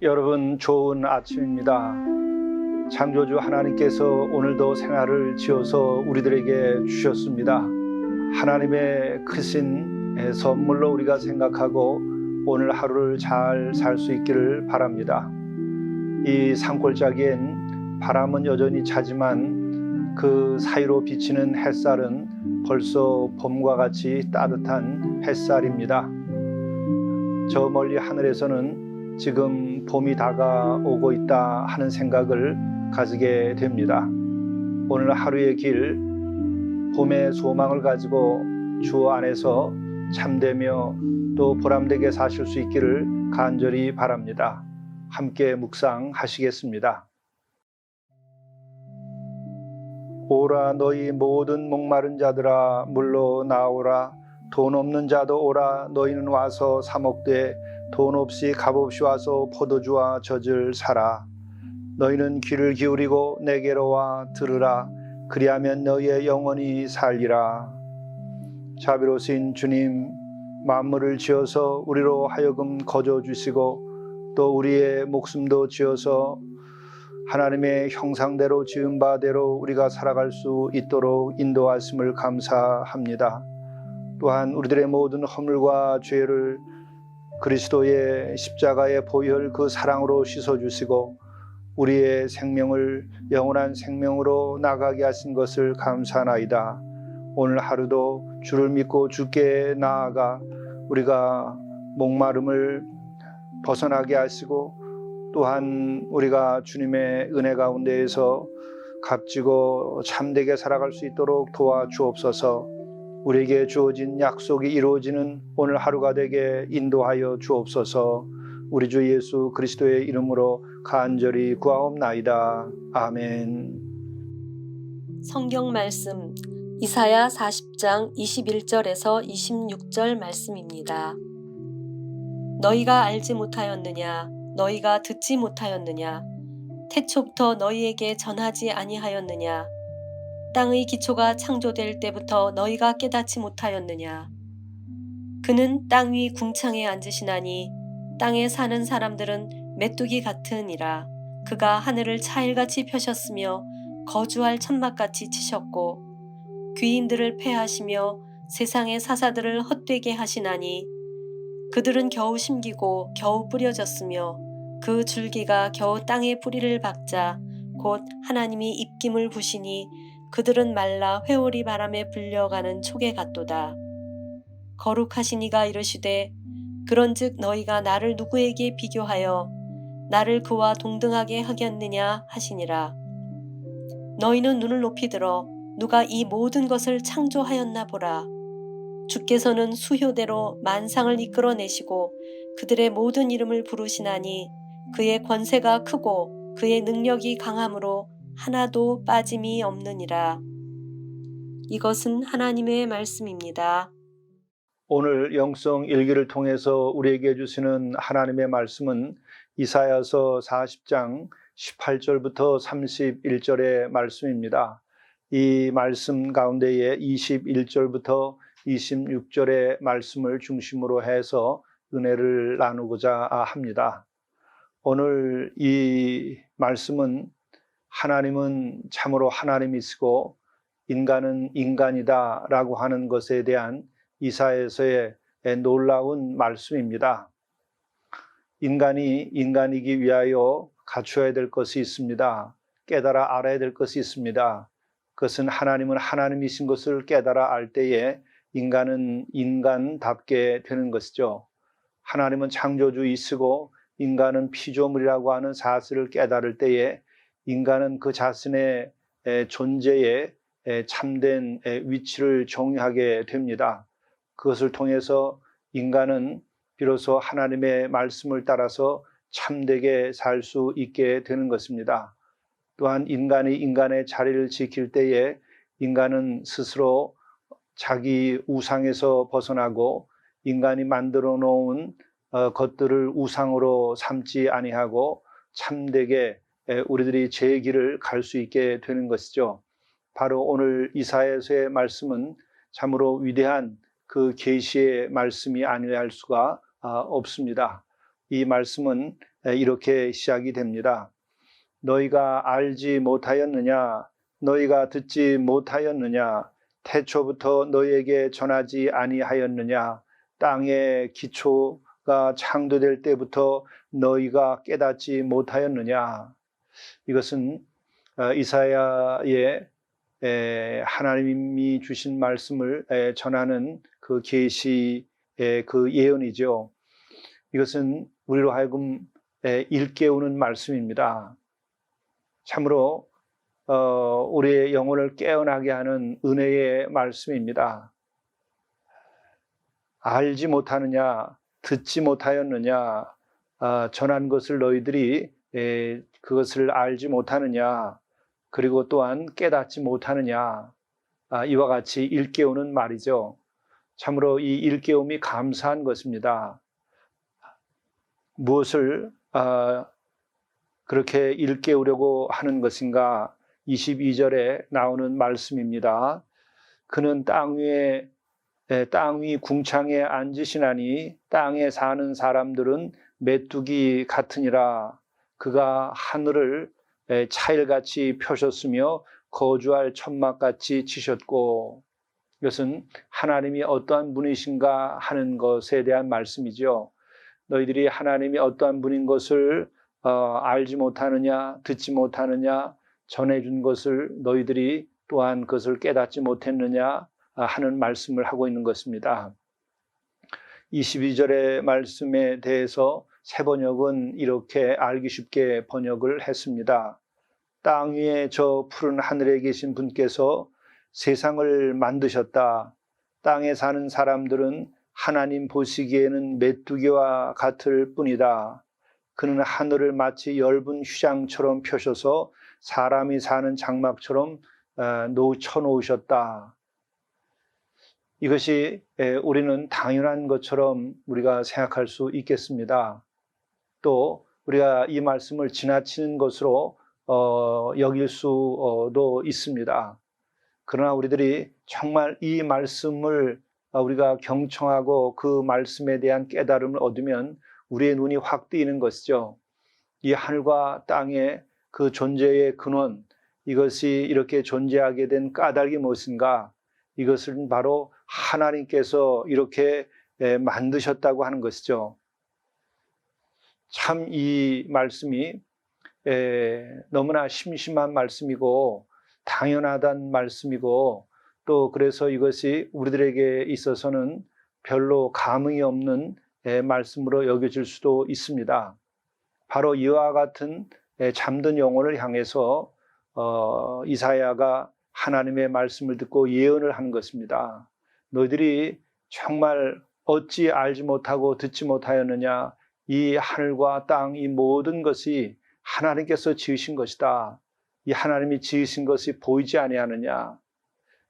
여러분, 좋은 아침입니다. 창조주 하나님께서 오늘도 생활을 지어서 우리들에게 주셨습니다. 하나님의 크신 선물로 우리가 생각하고 오늘 하루를 잘 살 수 있기를 바랍니다. 이 산골짜기엔 바람은 여전히 차지만 그 사이로 비치는 햇살은 벌써 봄과 같이 따뜻한 햇살입니다. 저 멀리 하늘에서는 지금 봄이 다가오고 있다 하는 생각을 가지게 됩니다. 오늘 하루의 길, 봄의 소망을 가지고 주 안에서 참되며 또 보람되게 사실 수 있기를 간절히 바랍니다. 함께 묵상하시겠습니다. 오라 너희 모든 목마른 자들아 물로 나오라. 돈 없는 자도 오라. 너희는 와서 사 먹되 돈 없이 값없이 와서 포도주와 젖을 사라. 너희는 귀를 기울이고 내게로 와 들으라. 그리하면 너희의 영혼이 살리라. 자비로우신 주님, 만물을 지어서 우리로 하여금 거저 주시고 또 우리의 목숨도 지어서 하나님의 형상대로 지은 바대로 우리가 살아갈 수 있도록 인도하심을 감사합니다. 또한 우리들의 모든 허물과 죄를 그리스도의 십자가의 보혈 그 사랑으로 씻어주시고 우리의 생명을 영원한 생명으로 나가게 하신 것을 감사하나이다. 오늘 하루도 주를 믿고 주께 나아가 우리가 목마름을 벗어나게 하시고 또한 우리가 주님의 은혜 가운데에서 값지고 참되게 살아갈 수 있도록 도와주옵소서. 우리에게 주어진 약속이 이루어지는 오늘 하루가 되게 인도하여 주옵소서. 우리 주 예수 그리스도의 이름으로 간절히 구하옵나이다. 아멘. 성경 말씀 이사야 40장 21절에서 26절 말씀입니다. 너희가 알지 못하였느냐? 너희가 듣지 못하였느냐? 태초부터 너희에게 전하지 아니하였느냐? 땅의 기초가 창조될 때부터 너희가 깨닫지 못하였느냐? 그는 땅 위 궁창에 앉으시나니 땅에 사는 사람들은 메뚜기 같으니라. 그가 하늘을 차일같이 펴셨으며 거주할 천막같이 치셨고 귀인들을 패하시며 세상의 사사들을 헛되게 하시나니 그들은 겨우 심기고 겨우 뿌려졌으며 그 줄기가 겨우 땅에 뿌리를 박자 곧 하나님이 입김을 부시니 그들은 말라 회오리 바람에 불려가는 촉에 같도다. 거룩하신 이가 이르시되 그런즉 너희가 나를 누구에게 비교하여 나를 그와 동등하게 하겠느냐 하시니라. 너희는 눈을 높이 들어 누가 이 모든 것을 창조하였나 보라. 주께서는 수효대로 만상을 이끌어내시고 그들의 모든 이름을 부르시나니 그의 권세가 크고 그의 능력이 강함으로 하나도 빠짐이 없느니라. 이것은 하나님의 말씀입니다. 오늘 영성 일기를 통해서 우리에게 주시는 하나님의 말씀은 이사야서 40장 18절부터 31절의 말씀입니다. 이 말씀 가운데에 21절부터 26절의 말씀을 중심으로 해서 은혜를 나누고자 합니다. 오늘 이 말씀은 하나님은 참으로 하나님이시고 인간은 인간이다 라고 하는 것에 대한 이사야서의 놀라운 말씀입니다. 인간이 인간이기 위하여 갖춰야 될 것이 있습니다. 깨달아 알아야 될 것이 있습니다. 그것은 하나님은 하나님이신 것을 깨달아 알 때에 인간은 인간답게 되는 것이죠. 하나님은 창조주이시고 인간은 피조물이라고 하는 사실을 깨달을 때에 인간은 그 자신의 존재에 참된 위치를 정의하게 됩니다. 그것을 통해서 인간은 비로소 하나님의 말씀을 따라서 참되게 살 수 있게 되는 것입니다. 또한 인간이 인간의 자리를 지킬 때에 인간은 스스로 자기 우상에서 벗어나고 인간이 만들어 놓은 것들을 우상으로 삼지 아니하고 참되게 우리들이 제 길을 갈 수 있게 되는 것이죠. 바로 오늘 이사야서의 말씀은 참으로 위대한 그 계시의 말씀이 아니라 할 수가 없습니다. 이 말씀은 이렇게 시작이 됩니다. 너희가 알지 못하였느냐? 너희가 듣지 못하였느냐? 태초부터 너희에게 전하지 아니하였느냐? 땅의 기초가 창조될 때부터 너희가 깨닫지 못하였느냐? 이것은 이사야의 하나님이 주신 말씀을 전하는 그 계시의 그 예언이죠. 이것은 우리로 하여금 일깨우는 말씀입니다. 참으로 우리의 영혼을 깨어나게 하는 은혜의 말씀입니다. 알지 못하느냐, 듣지 못하였느냐, 전한 것을 너희들이 그것을 알지 못하느냐, 그리고 또한 깨닫지 못하느냐, 이와 같이 일깨우는 말이죠. 참으로 이 일깨움이 감사한 것입니다. 무엇을 그렇게 일깨우려고 하는 것인가? 22절에 나오는 말씀입니다. 그는 땅 위 궁창에 앉으시나니 땅에 사는 사람들은 메뚜기 같으니라. 그가 하늘을 차일같이 펴셨으며 거주할 천막같이 치셨고, 이것은 하나님이 어떠한 분이신가 하는 것에 대한 말씀이죠. 너희들이 하나님이 어떠한 분인 것을 알지 못하느냐, 듣지 못하느냐, 전해준 것을 너희들이 또한 그것을 깨닫지 못했느냐 하는 말씀을 하고 있는 것입니다. 22절의 말씀에 대해서 새번역은 이렇게 알기 쉽게 번역을 했습니다. 땅 위에 저 푸른 하늘에 계신 분께서 세상을 만드셨다. 땅에 사는 사람들은 하나님 보시기에는 메뚜기와 같을 뿐이다. 그는 하늘을 마치 엷은 휘장처럼 펴셔서 사람이 사는 장막처럼 쳐놓으셨다. 이것이 우리는 당연한 것처럼 우리가 생각할 수 있겠습니다. 또 우리가 이 말씀을 지나치는 것으로 여길 수도 있습니다. 그러나 우리들이 정말 이 말씀을 우리가 경청하고 그 말씀에 대한 깨달음을 얻으면 우리의 눈이 확 뜨이는 것이죠. 이 하늘과 땅의 그 존재의 근원, 이것이 이렇게 존재하게 된 까닭이 무엇인가? 이것은 바로 하나님께서 이렇게 만드셨다고 하는 것이죠. 참 이 말씀이 너무나 심심한 말씀이고 당연하단 말씀이고, 또 그래서 이것이 우리들에게 있어서는 별로 감흥이 없는 말씀으로 여겨질 수도 있습니다. 바로 이와 같은 잠든 영혼을 향해서 이사야가 하나님의 말씀을 듣고 예언을 하는 것입니다. 너희들이 정말 어찌 알지 못하고 듣지 못하였느냐? 이 하늘과 땅, 이 모든 것이 하나님께서 지으신 것이다. 이 하나님이 지으신 것이 보이지 아니하느냐?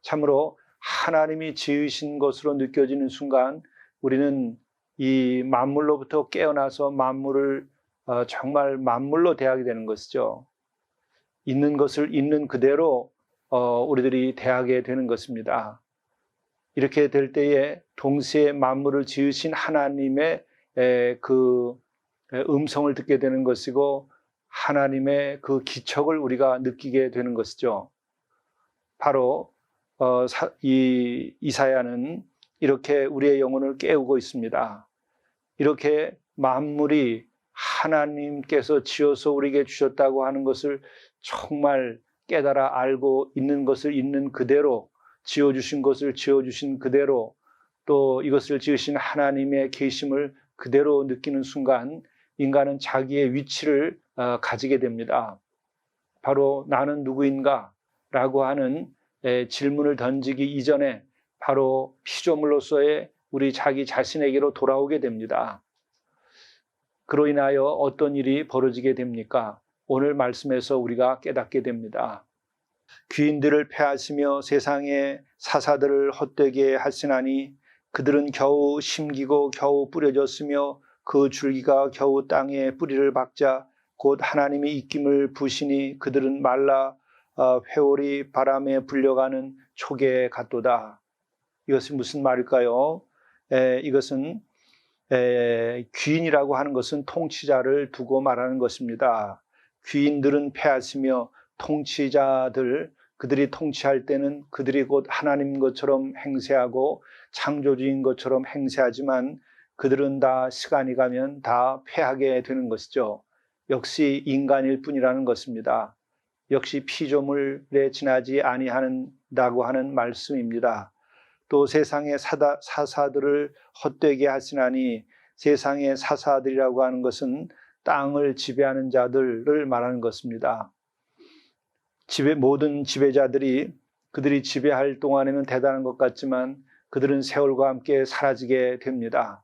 참으로 하나님이 지으신 것으로 느껴지는 순간 우리는 이 만물로부터 깨어나서 만물을 정말 만물로 대하게 되는 것이죠. 있는 것을 있는 그대로 우리들이 대하게 되는 것입니다. 이렇게 될 때에 동시에 만물을 지으신 하나님의 그 음성을 듣게 되는 것이고, 하나님의 그 기척을 우리가 느끼게 되는 것이죠. 바로 이 이사야는 이렇게 우리의 영혼을 깨우고 있습니다. 이렇게 만물이 하나님께서 지어서 우리에게 주셨다고 하는 것을 정말 깨달아 알고 있는 것을 있는 그대로, 지어주신 것을 지어주신 그대로, 또 이것을 지으신 하나님의 계심을 그대로 느끼는 순간 인간은 자기의 위치를 가지게 됩니다. 바로 나는 누구인가? 라고 하는 질문을 던지기 이전에 바로 피조물로서의 우리 자기 자신에게로 돌아오게 됩니다. 그로 인하여 어떤 일이 벌어지게 됩니까? 오늘 말씀에서 우리가 깨닫게 됩니다. 귀인들을 패하시며 세상의 사사들을 헛되게 하시나니 그들은 겨우 심기고 겨우 뿌려졌으며 그 줄기가 겨우 땅에 뿌리를 박자 곧 하나님이 입김을 부시니 그들은 말라 회오리 바람에 불려가는 촉에 같도다. 이것이 무슨 말일까요? 이것은 귀인이라고 하는 것은 통치자를 두고 말하는 것입니다. 귀인들은 패하시며 통치자들, 그들이 통치할 때는 그들이 곧 하나님 것처럼 행세하고 창조주인 것처럼 행세하지만 그들은 다 시간이 가면 다 패하게 되는 것이죠. 역시 인간일 뿐이라는 것입니다. 역시 피조물에 지나지 아니한다고 하는 말씀입니다. 또 세상의 사사들을 헛되게 하시나니 세상의 사사들이라고 하는 것은 땅을 지배하는 자들을 말하는 것입니다. 모든 지배자들이 그들이 지배할 동안에는 대단한 것 같지만 그들은 세월과 함께 사라지게 됩니다.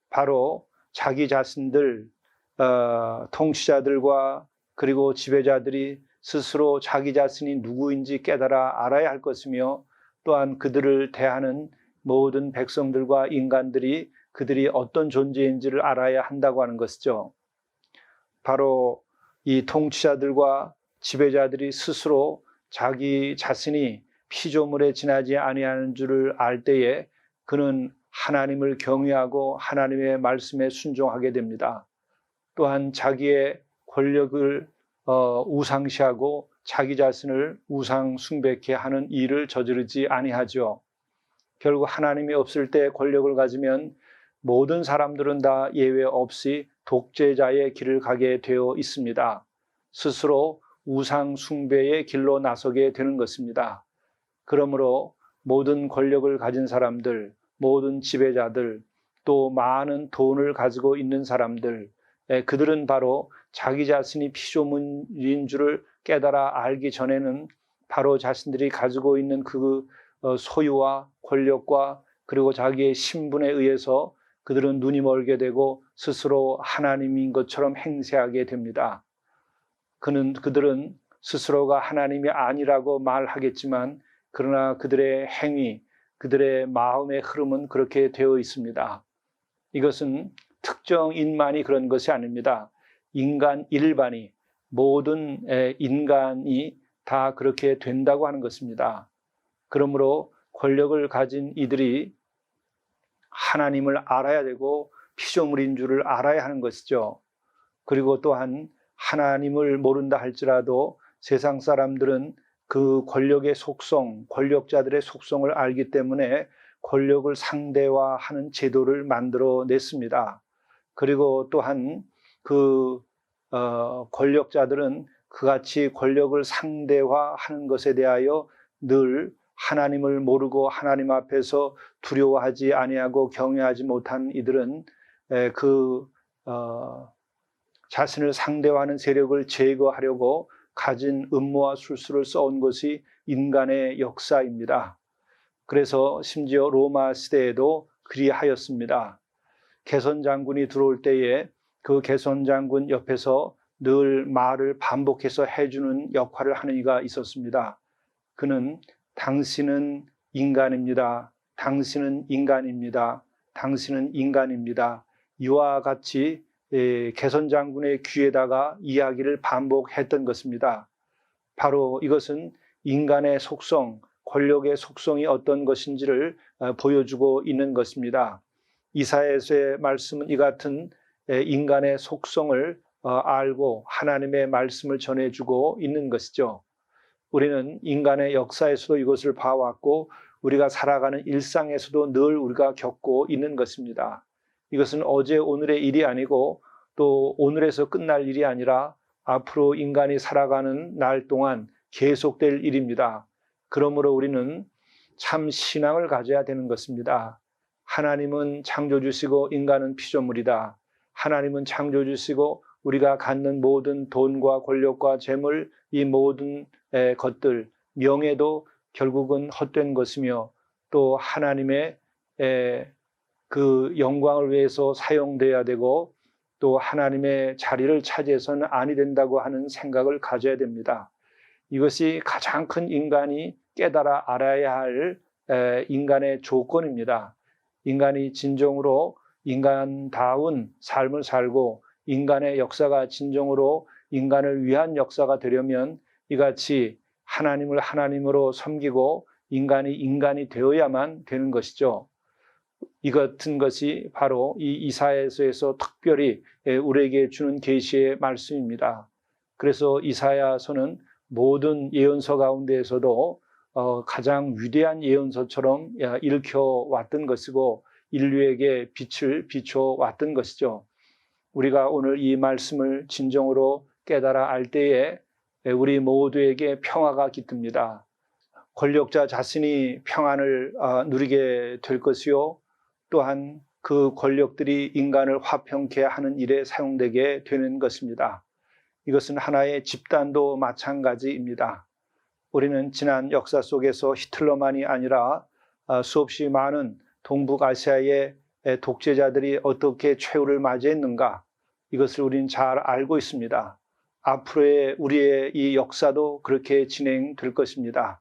바로 자기 자신들, 통치자들과 그리고 지배자들이 스스로 자기 자신이 누구인지 깨달아 알아야 할 것이며 또한 그들을 대하는 모든 백성들과 인간들이 그들이 어떤 존재인지를 알아야 한다고 하는 것이죠. 바로 이 통치자들과 지배자들이 스스로 자기 자신이 피조물에 지나지 아니하는 줄을 알 때에 그는 하나님을 경외하고 하나님의 말씀에 순종하게 됩니다. 또한 자기의 권력을 우상시하고 자기 자신을 우상 숭배케 하는 일을 저지르지 아니하죠. 결국 하나님이 없을 때 권력을 가지면 모든 사람들은 다 예외 없이 독재자의 길을 가게 되어 있습니다. 스스로 우상 숭배의 길로 나서게 되는 것입니다. 그러므로 모든 권력을 가진 사람들, 모든 지배자들, 또 많은 돈을 가지고 있는 사람들, 그들은 바로 자기 자신이 피조물인 줄을 깨달아 알기 전에는 바로 자신들이 가지고 있는 그 소유와 권력과 그리고 자기의 신분에 의해서 그들은 눈이 멀게 되고 스스로 하나님인 것처럼 행세하게 됩니다. 그들은 스스로가 하나님이 아니라고 말하겠지만 그러나 그들의 행위, 그들의 마음의 흐름은 그렇게 되어 있습니다. 이것은 특정인만이 그런 것이 아닙니다. 인간 일반이, 모든 인간이 다 그렇게 된다고 하는 것입니다. 그러므로 권력을 가진 이들이 하나님을 알아야 되고 피조물인 줄을 알아야 하는 것이죠. 그리고 또한 하나님을 모른다 할지라도 세상 사람들은 그 권력의 속성, 권력자들의 속성을 알기 때문에 권력을 상대화하는 제도를 만들어 냈습니다. 그리고 또한 그 권력자들은 그같이 권력을 상대화하는 것에 대하여 늘 하나님을 모르고 하나님 앞에서 두려워하지 아니하고 경외하지 못한 이들은 자신을 상대화하는 세력을 제거하려고 가진 음모와 술수를 써온 것이 인간의 역사입니다. 그래서 심지어 로마 시대에도 그리하였습니다. 개선 장군이 들어올 때에 그 개선 장군 옆에서 늘 말을 반복해서 해주는 역할을 하는 이가 있었습니다. 그는 당신은 인간입니다. 당신은 인간입니다. 당신은 인간입니다. 이와 같이 개선 장군의 귀에다가 이야기를 반복했던 것입니다. 바로 이것은 인간의 속성, 권력의 속성이 어떤 것인지를 보여주고 있는 것입니다. 이사야서의 말씀은 이 같은 인간의 속성을 알고 하나님의 말씀을 전해주고 있는 것이죠. 우리는 인간의 역사에서도 이것을 봐왔고 우리가 살아가는 일상에서도 늘 우리가 겪고 있는 것입니다. 이것은 어제 오늘의 일이 아니고 또 오늘에서 끝날 일이 아니라 앞으로 인간이 살아가는 날 동안 계속될 일입니다. 그러므로 우리는 참 신앙을 가져야 되는 것입니다. 하나님은 창조주시고 인간은 피조물이다. 하나님은 창조주시고 우리가 갖는 모든 돈과 권력과 재물, 이 모든 것들, 명예도 결국은 헛된 것이며 또 하나님의 그 영광을 위해서 사용돼야 되고 또 하나님의 자리를 차지해서는 아니 된다고 하는 생각을 가져야 됩니다. 이것이 가장 큰 인간이 깨달아 알아야 할 인간의 조건입니다. 인간이 진정으로 인간다운 삶을 살고 인간의 역사가 진정으로 인간을 위한 역사가 되려면 이같이 하나님을 하나님으로 섬기고 인간이 되어야만 되는 것이죠. 이 같은 것이 바로 이 이사야서에서 특별히 우리에게 주는 계시의 말씀입니다. 그래서 이사야서는 모든 예언서 가운데에서도 가장 위대한 예언서처럼 읽혀왔던 것이고 인류에게 빛을 비춰왔던 것이죠. 우리가 오늘 이 말씀을 진정으로 깨달아 알 때에 우리 모두에게 평화가 깃듭니다. 권력자 자신이 평안을 누리게 될 것이요 또한 그 권력들이 인간을 화평케 하는 일에 사용되게 되는 것입니다. 이것은 하나의 집단도 마찬가지입니다. 우리는 지난 역사 속에서 히틀러만이 아니라 수없이 많은 동북아시아의 독재자들이 어떻게 최후를 맞이했는가 이것을 우리는 잘 알고 있습니다. 앞으로의 우리의 이 역사도 그렇게 진행될 것입니다.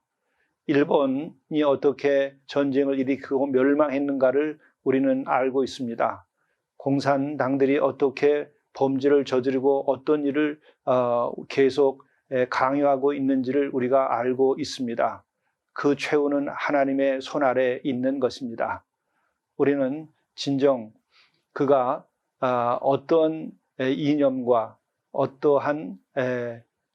일본이 어떻게 전쟁을 일으키고 멸망했는가를 우리는 알고 있습니다. 공산당들이 어떻게 범죄를 저지르고 어떤 일을 계속 강요하고 있는지를 우리가 알고 있습니다. 그 최후는 하나님의 손 아래 있는 것입니다. 우리는 진정 그가 어떤 이념과 어떠한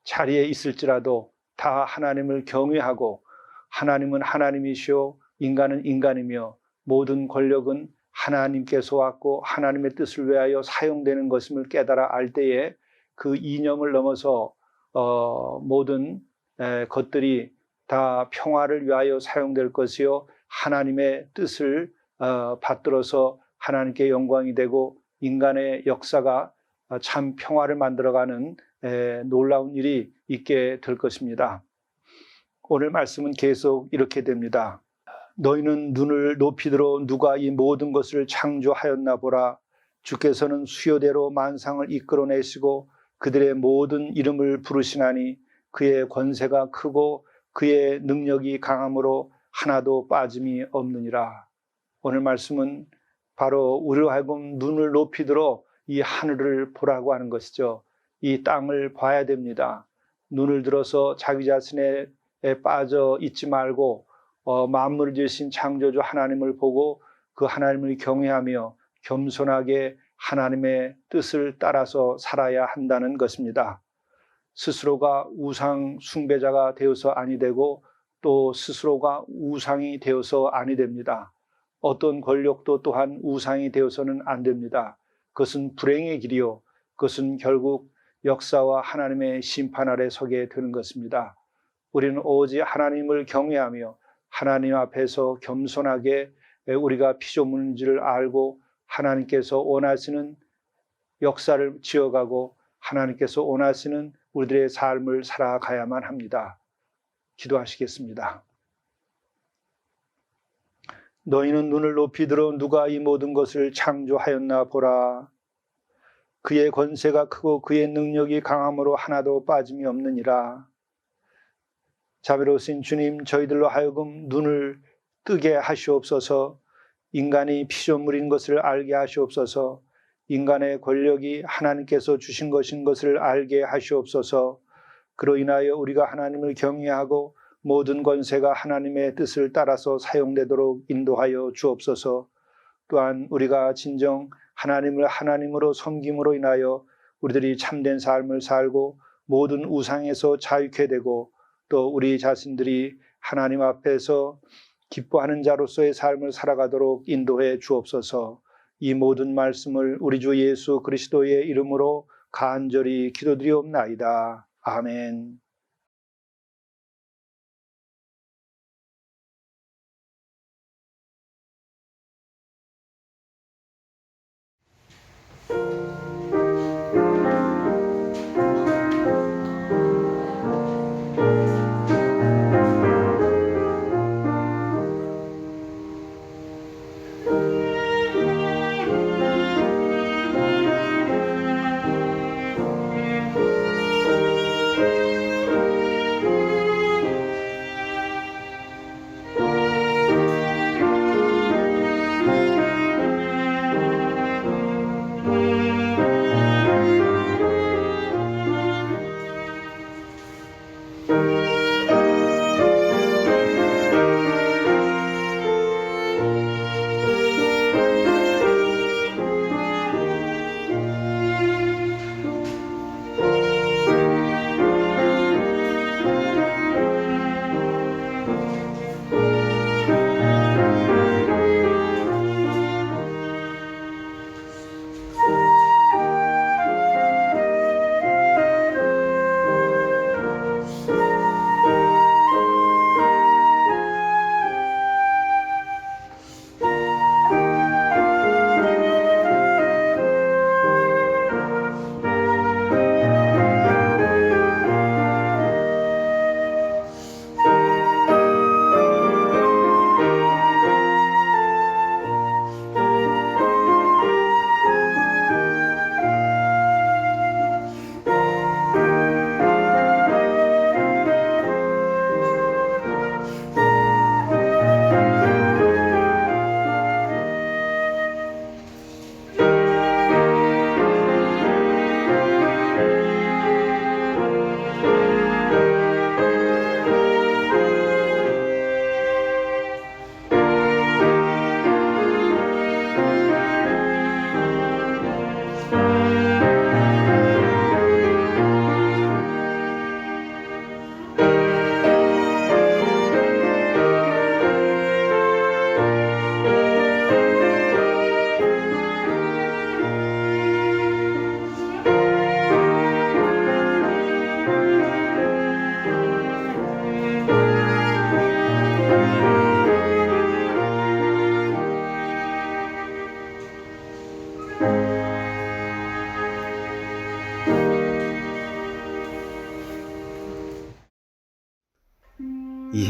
자리에 있을지라도 다 하나님을 경외하고 하나님은 하나님이시오 인간은 인간이며 모든 권력은 하나님께서 왔고 하나님의 뜻을 위하여 사용되는 것임을 깨달아 알 때에 그 이념을 넘어서 모든 것들이 다 평화를 위하여 사용될 것이요 하나님의 뜻을 받들어서 하나님께 영광이 되고 인간의 역사가 참 평화를 만들어가는 놀라운 일이 있게 될 것입니다. 오늘 말씀은 계속 이렇게 됩니다. 너희는 눈을 높이 들어 누가 이 모든 것을 창조하였나 보라. 주께서는 수요대로 만상을 이끌어내시고 그들의 모든 이름을 부르시나니 그의 권세가 크고 그의 능력이 강함으로 하나도 빠짐이 없느니라. 오늘 말씀은 바로 우리로 하여금 눈을 높이 들어 이 하늘을 보라고 하는 것이죠. 이 땅을 봐야 됩니다. 눈을 들어서 자기 자신에 빠져 있지 말고 만물을 지으신 창조주 하나님을 보고 그 하나님을 경외하며 겸손하게 하나님의 뜻을 따라서 살아야 한다는 것입니다. 스스로가 우상 숭배자가 되어서 아니 되고 또 스스로가 우상이 되어서 아니 됩니다. 어떤 권력도 또한 우상이 되어서는 안 됩니다. 그것은 불행의 길이요. 그것은 결국 역사와 하나님의 심판 아래 서게 되는 것입니다. 우리는 오직 하나님을 경외하며 하나님 앞에서 겸손하게 우리가 피조물인지를 알고 하나님께서 원하시는 역사를 지어가고 하나님께서 원하시는 우리들의 삶을 살아가야만 합니다. 기도하시겠습니다. 너희는 눈을 높이 들어 누가 이 모든 것을 창조하였나 보라. 그의 권세가 크고 그의 능력이 강함으로 하나도 빠짐이 없느니라. 자비로우신 주님, 저희들로 하여금 눈을 뜨게 하시옵소서. 인간이 피조물인 것을 알게 하시옵소서. 인간의 권력이 하나님께서 주신 것인 것을 알게 하시옵소서. 그로 인하여 우리가 하나님을 경외하고 모든 권세가 하나님의 뜻을 따라서 사용되도록 인도하여 주옵소서. 또한 우리가 진정 하나님을 하나님으로 섬김으로 인하여 우리들이 참된 삶을 살고 모든 우상에서 자유케 되고 또 우리 자신들이 하나님 앞에서 기뻐하는 자로서의 삶을 살아가도록 인도해 주옵소서. 이 모든 말씀을 우리 주 예수 그리스도의 이름으로 간절히 기도드리옵나이다. 아멘.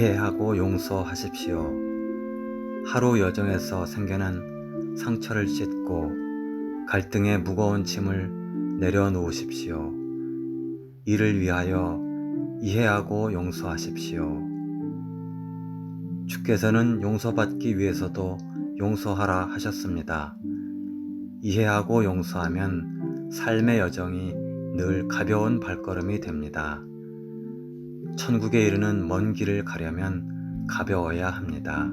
이해하고 용서하십시오. 하루 여정에서 생겨난 상처를 씻고 갈등의 무거운 짐을 내려놓으십시오. 이를 위하여 이해하고 용서하십시오. 주께서는 용서받기 위해서도 용서하라 하셨습니다. 이해하고 용서하면 삶의 여정이 늘 가벼운 발걸음이 됩니다. 천국에 이르는 먼 길을 가려면 가벼워야 합니다.